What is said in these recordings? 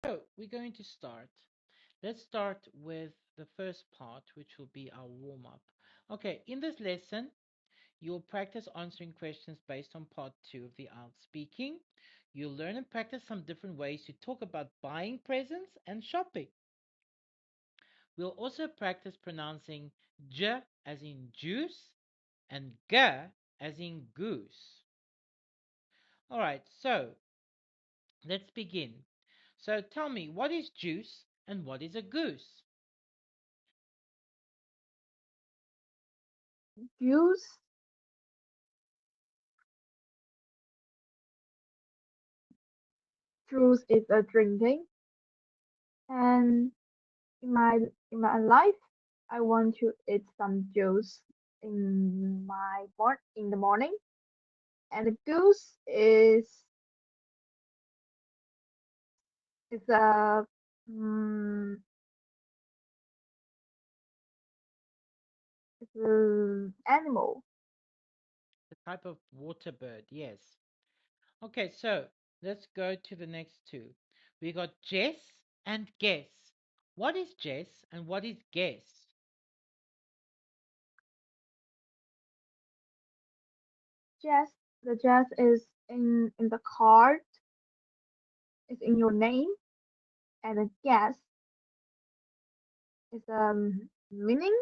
So we're going to start. Let's start with the first part, which will be our warm up. Okay, in this lesson, you'll practice answering questions based on part two of the IELTS speaking. You'll learn and practice some different ways to talk about buying presents and shopping. We'll also practice pronouncing j as in juice and g as in goose. All right, so let's begin. So tell me, what is juice and what is a goose? Juice, juice is a drinking, and in my in my life, I want to eat some juice in the morning. And the goose is a mm, it's a animal. The type of water bird, yes. Okay, so let's go to the next two. We got Jess and Guess. What is Jess and what is Guess? Jazz, the jazz is in the card, is in your name, and the guess is meaning.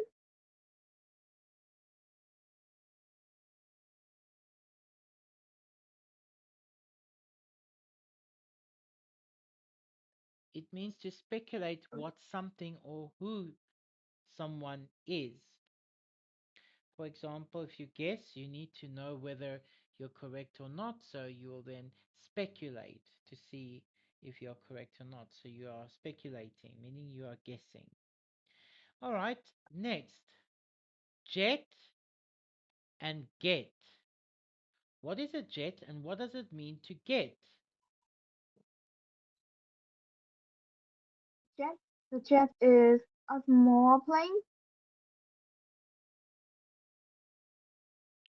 It means to speculate what something or who someone is. For example, if you guess, you need to know whether you're correct or not, so you will then speculate to see if you're correct or not. So you are speculating, meaning you are guessing. All right, next, jet and get. What is a jet and what does it mean to get? Jet, the jet is a small plane.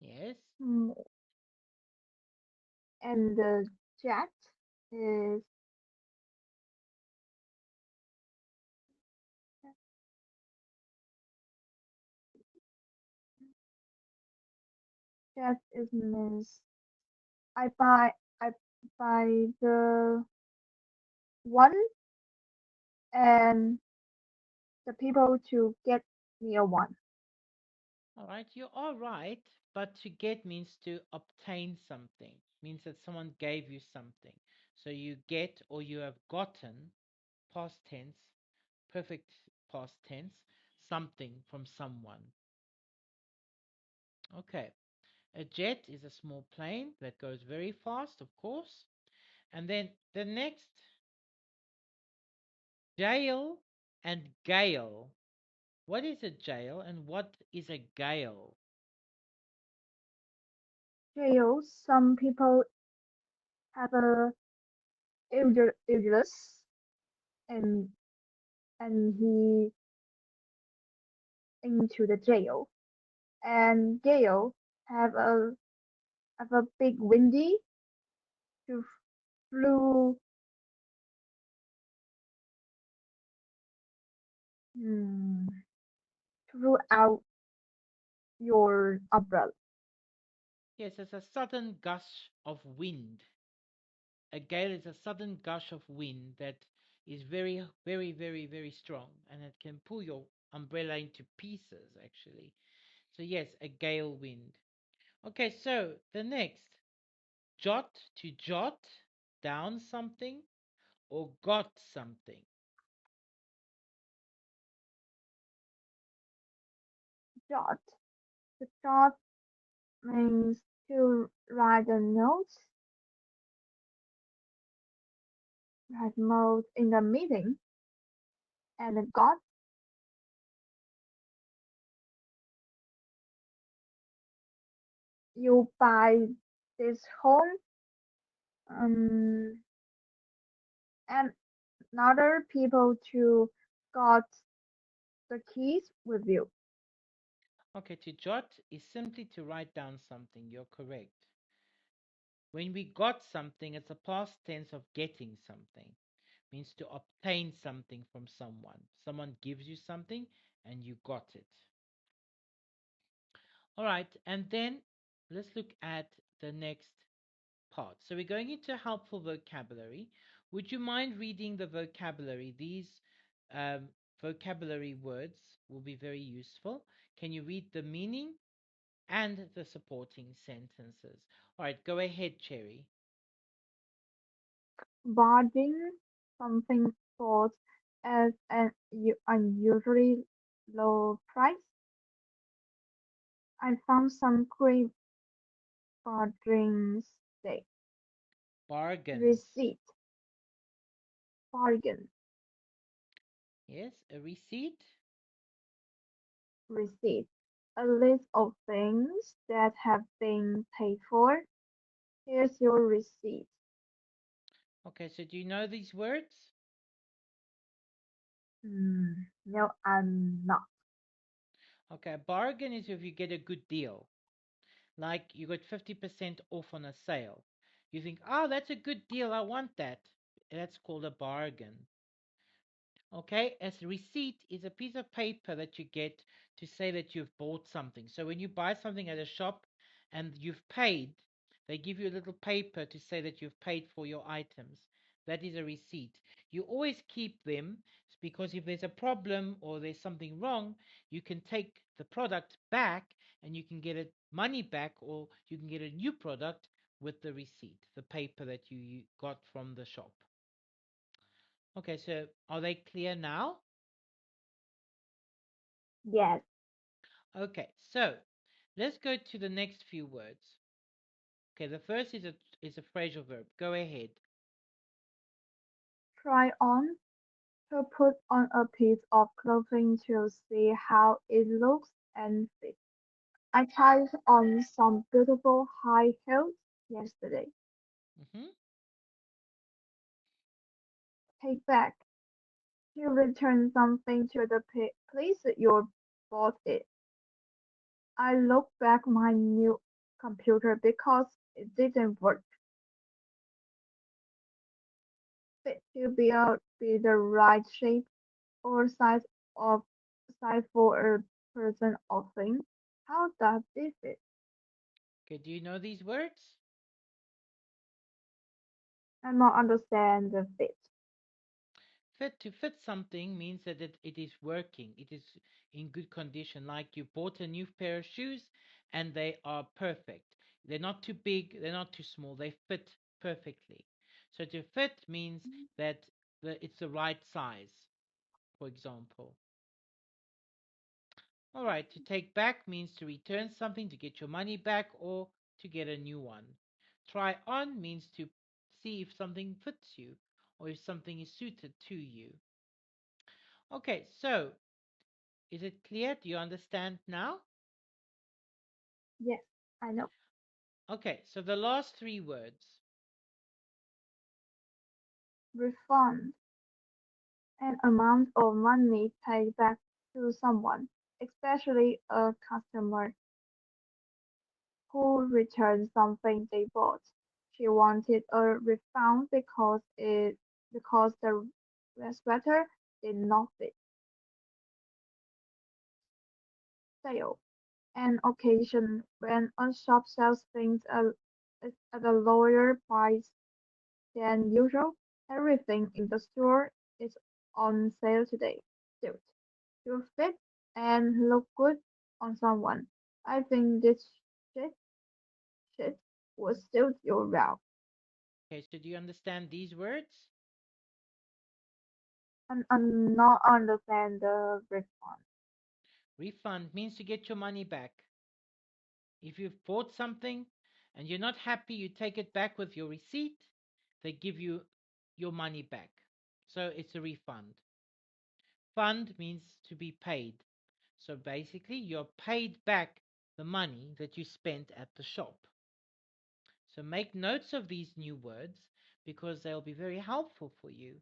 Yes, mm, And the jet is jet is means I buy I buy the one and the people to get me a one. all right, you are right, but to get means to obtain something, means that someone gave you something. So you get or you have gotten, past tense, perfect past tense, something from someone. Okay, a jet is a small plane that goes very fast, of course. And then the next, jail and gale. What is a jail and what is a gale? Jail. Some people have a illness and he into the jail. And Gale have a big windy to flew hmm, flew out your umbrella. Yes, it's a sudden gush of wind. A gale is a sudden gush of wind that is very, very, very, very strong and it can pull your umbrella into pieces, actually. So, yes, a gale wind. Okay, so the next, jot to jot down something or got something. Jot. The jot means to write a note, write note in the meeting. And the got you buy this home um, and other people to got the keys with you. Okay, to jot is simply to write down something. You're correct. When we got something, it's a past tense of getting something. means to obtain something from someone. Someone gives you something and you got it. All right, and then let's look at the next part. So we're going into helpful vocabulary. Would you mind reading the vocabulary? These um, vocabulary words will be very useful. Can you read the meaning and the supporting sentences? All right, go ahead, Cherry. Bargain, something bought at an unusually low price. I found some great bargains today. Bargains. Receipt, bargain, Yes, a receipt. receipt. A list of things that have been paid for. Here's your receipt. Okay, so do you know these words? No, I'm not. Okay, a bargain is if you get a good deal. Like you got 50% off on a sale. You think, oh, that's a good deal. I want that. That's called a bargain. Okay, as receipt is a piece of paper that you get to say that you've bought something. So when you buy something at a shop and you've paid, they give you a little paper to say that you've paid for your items. That is a receipt. You always keep them because if there's a problem or there's something wrong, you can take the product back and you can get it money back or you can get a new product with the receipt, the paper that you got from the shop. Okay, so are they clear now? Yes. Okay, so let's go to the next few words. Okay, the first is a phrasal verb. Go ahead. Try on. To put on a piece of clothing to see how it looks and fits. I tried on some beautiful high heels yesterday. Hmm. Take back. You return something to the place you bought it. I looked back my new computer because it didn't work. Fit to be the right shape or of size for a person or thing. How does it fit? Okay, do you know these words? I don't understand the fit. Fit to fit something means that it is working. It is in good condition. Like you bought a new pair of shoes and they are perfect. They're not too big, they're not too small. They fit perfectly. So to fit means that it's the right size, for example. All right, to take back means to return something to get your money back or to get a new one. Try on means to see if something fits you or if something is suited to you. Okay, so is it clear? Do you understand now? Yes, I know. Okay, so the last three words. Refund. An amount of money paid back to someone, especially a customer who returned something they bought. She wanted a refund because the sweater did not fit. Sale. An occasion when a shop sells things at a lower price than usual. Everything in the store is on sale today. Suit. You fit and look good on someone. I think this shit, shit would suit you well. Okay, so do you understand these words? And I'm not understand the response. Refund means to get your money back. If you've bought something and you're not happy, you take it back with your receipt, they give you your money back. So it's a refund. Fund means to be paid. So basically, you're paid back the money that you spent at the shop. So make notes of these new words because they'll be very helpful for you.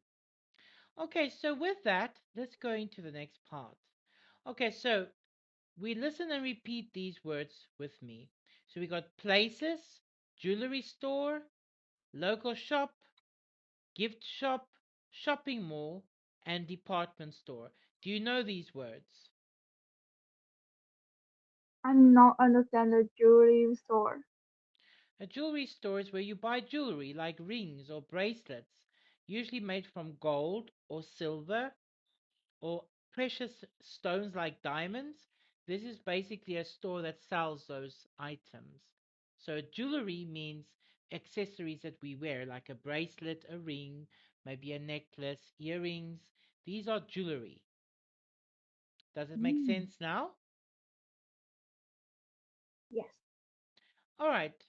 Okay, so with that, let's go into the next part. Okay, so we listen and repeat these words with me. So we got places, jewelry store, local shop, gift shop, shopping mall, and department store. Do you know these words? I'm not understand the jewelry store. A jewelry store is where you buy jewelry like rings or bracelets, usually made from gold or silver or precious stones like diamonds. This is basically a store that sells those items. So jewelry means accessories that we wear, like a bracelet, a ring, maybe a necklace, earrings. These are jewelry. Does it make Mm, sense now? yes. All right.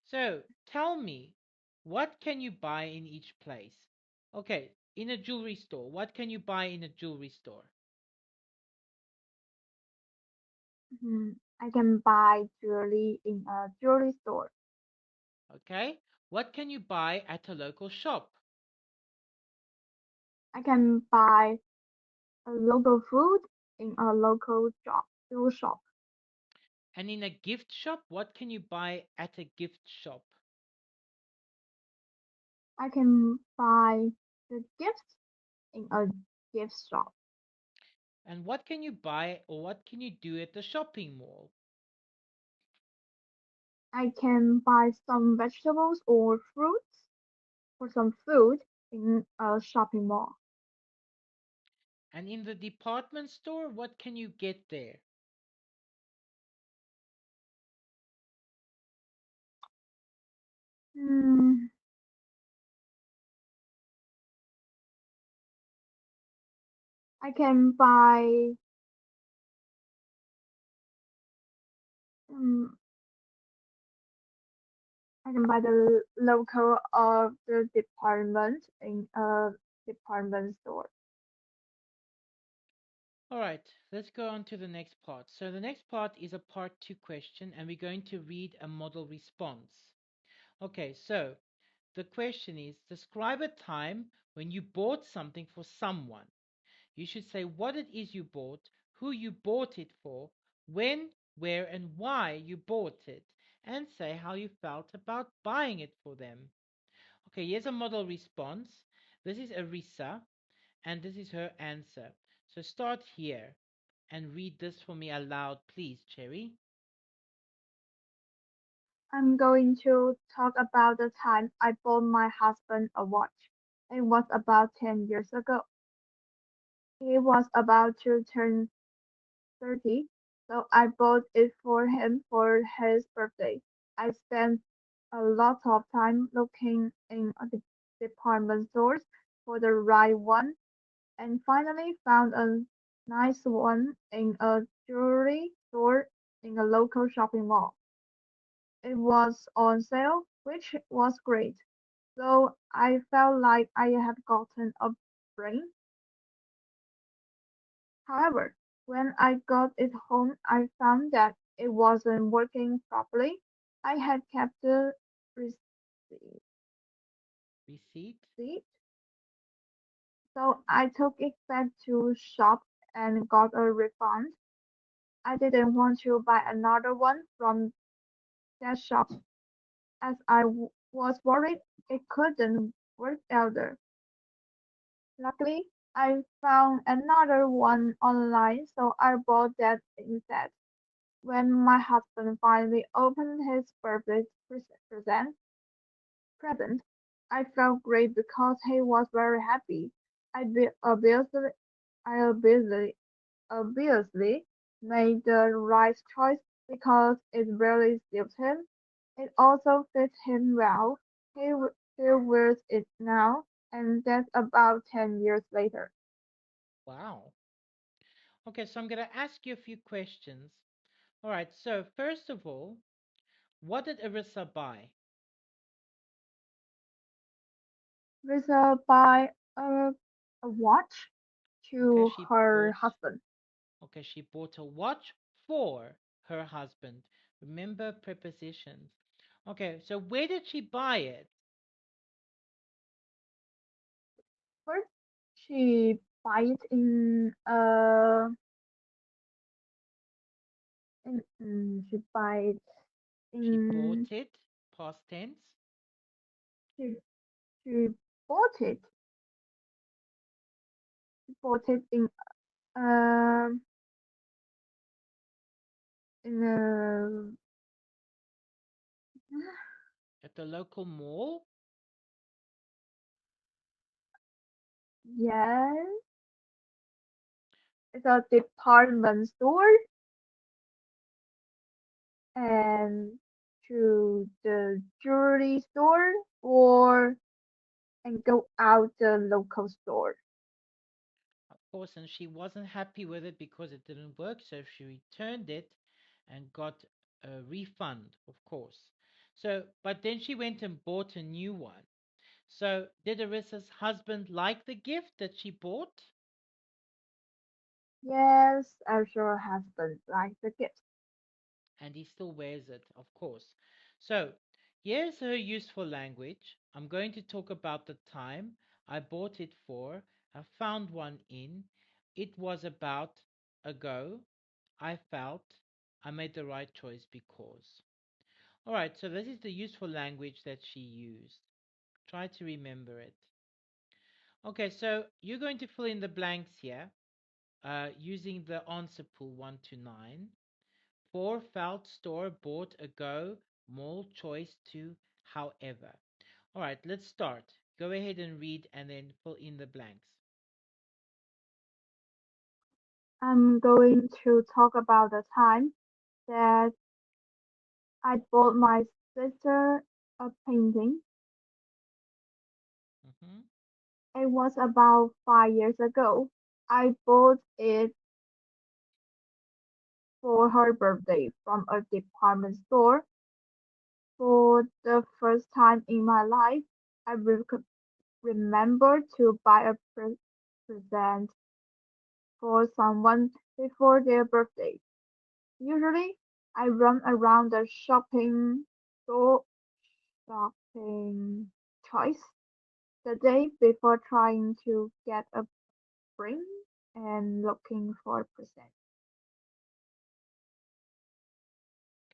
So tell me, what can you buy in each place? Okay, in a jewelry store, what can you buy in a jewelry store? I can buy jewelry in a jewelry store. Okay, what can you buy at a local shop? I can buy a local food in a local food shop. And in a gift shop, what can you buy at a gift shop? I can buy the gifts in a gift shop. And what can you buy or what can you do at the shopping mall? I can buy some vegetables or fruits or some food in a shopping mall. And in the department store, what can you get there? Hmm, I can buy um, I can buy the local of the department in a department store. All right, let's go on to the next part. So the next part is a part two question, and we're going to read a model response. Okay, so the question is describe a time when you bought something for someone. You should say what it is you bought, who you bought it for, when, where, and why you bought it, and say how you felt about buying it for them. Okay, here's a model response. This is Arisa, and this is her answer. So start here and read this for me aloud, please, Cherry. I'm going to talk about the time I bought my husband a watch. It was about 10 years ago. He was about to turn 30, so I bought it for him for his birthday. I spent a lot of time looking in the department stores for the right one and finally found a nice one in a jewelry store in a local shopping mall. It was on sale, which was great, though I felt like I had gotten a brain. However, when I got it home, I found that it wasn't working properly. I had kept the receipt, Receipt. so I took it back to shop and got a refund. I didn't want to buy another one from that shop as was worried it couldn't work either. Luckily, I found another one online, so I bought that instead. When my husband finally opened his birthday present, present, I felt great because he was very happy. I be- obviously, I obviously made the right choice because it really suits him. It also fits him well. He wears it now, and that's about 10 years later. Wow. Okay, so I'm going to ask you a few questions. All right, so first of all, what did Arissa buy? Lisa buy a watch Okay, to she her bought husband. okay, she bought a watch for her husband. Remember prepositions. Okay, so where did she buy it? First, she buy it she buy it She in bought it, past tense. she she bought it bought it um in a At the local mall? yes, it's a department store and to the jewelry store or and go out the local store. Of course, and she wasn't happy with it because it didn't work, so she returned it and got a refund, of course. So, but then she went and bought a new one. So, did Arissa's husband like the gift that she bought? Yes, I'm sure husband likes the gift. And he still wears it, of course. So, here's her useful language. I'm going to talk about the time I bought it for. I found one in. It was about ago. I felt I made the right choice because. All right, so this is the useful language that she used. Try to remember it. Okay, so you're going to fill in the blanks here using the answer pool 1 to 9. For felt store bought ago mall choice to however. All right, let's start. Go ahead and read and then fill in the blanks. I'm going to talk about the time that I bought my sister a painting. Hmm. It was about 5 years ago. I bought it for her birthday from a department store. For the first time in my life, I remember to buy a present for someone before their birthday. Usually, I run around the store, shopping twice the day before trying to get a ring and looking for a present.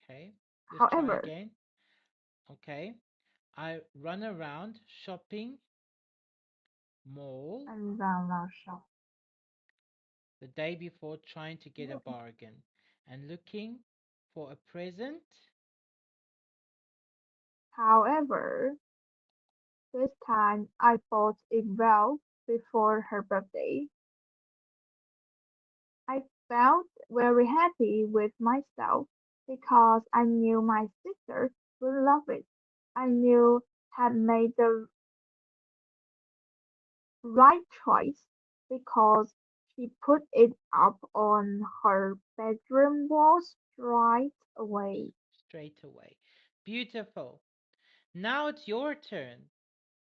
Okay, let's try However, again. Okay, I run around shopping mall I'm gonna shop. the day before trying to get a bargain and looking for a present. However, this time I bought it well before her birthday. I felt very happy with myself because I knew my sister would love it. I knew had made the right choice because she put it up on her bedroom wall straight away. Straight away. Beautiful. Now it's your turn.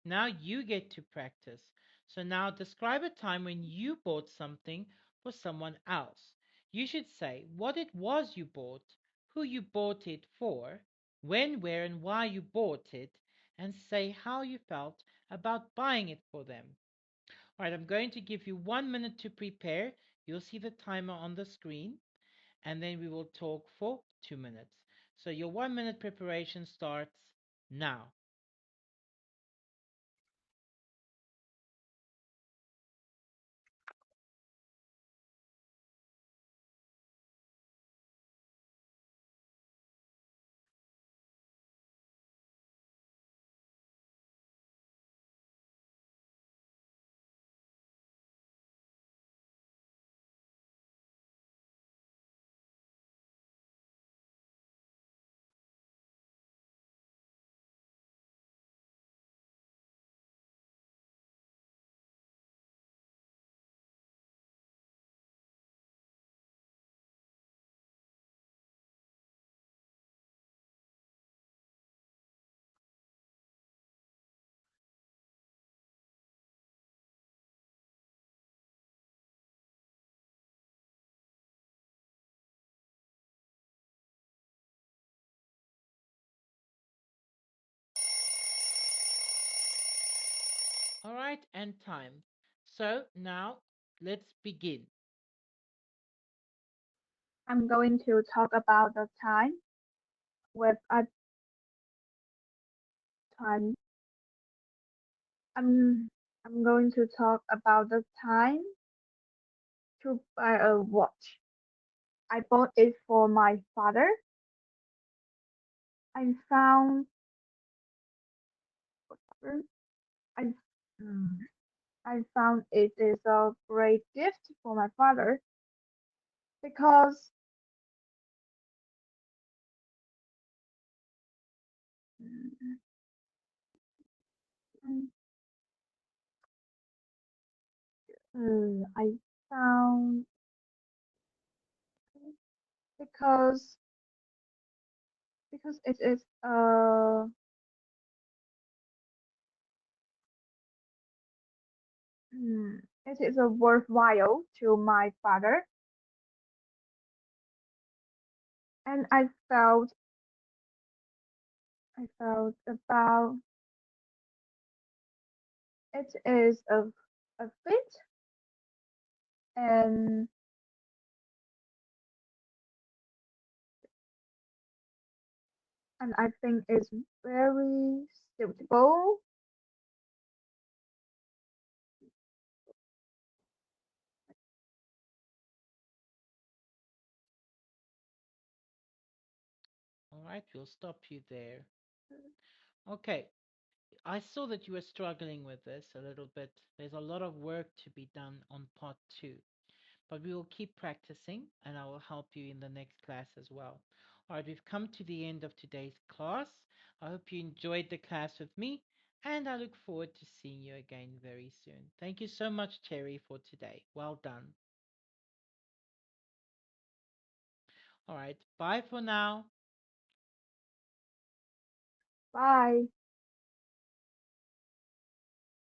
Now you get to practice. So now describe a time when you bought something for someone else. You should say what it was you bought, who you bought it for, when, where, and why you bought it, and say how you felt about buying it for them. All right, I'm going to give you 1 minute to prepare. You'll see the timer on the screen, and then we will talk for 2 minutes. So your 1 minute preparation starts now. All right, and time. So now let's begin. I'm going to talk about the with a time. I'm I'm going to talk about the time to buy a watch. I bought it for my father. I found I mm, I found it is a great gift for my father because mm, mm, I found because it is it is a worthwhile to my father, and I felt about it is a fit, and I think it's very suitable. All right, we'll stop you there. Okay, I saw that you were struggling with this a little bit. There's a lot of work to be done on part two, but we will keep practicing and I will help you in the next class as well. All right, we've come to the end of today's class. I hope you enjoyed the class with me, and I look forward to seeing you again very soon. Thank you so much, Terry, for today. Well done. All right, bye for now. Bye.